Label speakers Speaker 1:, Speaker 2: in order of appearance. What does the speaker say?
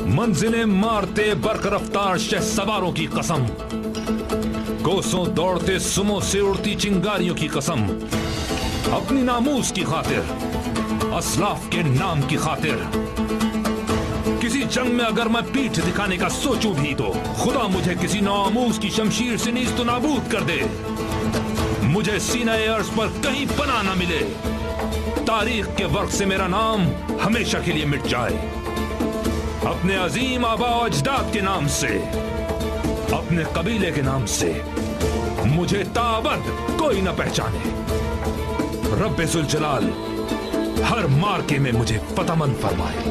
Speaker 1: मंजिलें मारते बरकरफ्तार शहसवारों की कसम, कोसों दौड़ते सुमो से उड़ती चिंगारियों की कसम, अपनी नामूस की खातिर, असलाफ के नाम की खातिर, किसी जंग में अगर मैं पीठ दिखाने का सोचूं भी तो खुदा मुझे किसी नामूस की शमशीर से नीज़ नाबूद कर दे। मुझे सीना-ए अर्श पर कहीं पनाह न मिले, तारीख के वर्क से मेरा नाम हमेशा के लिए मिट जाए। अपने अजीम आबा अजदाद के नाम से, अपने कबीले के नाम से मुझे ताबद कोई न पहचाने। रब्बे जुल जलाल हर मार्के में मुझे फतहमंद फरमाए।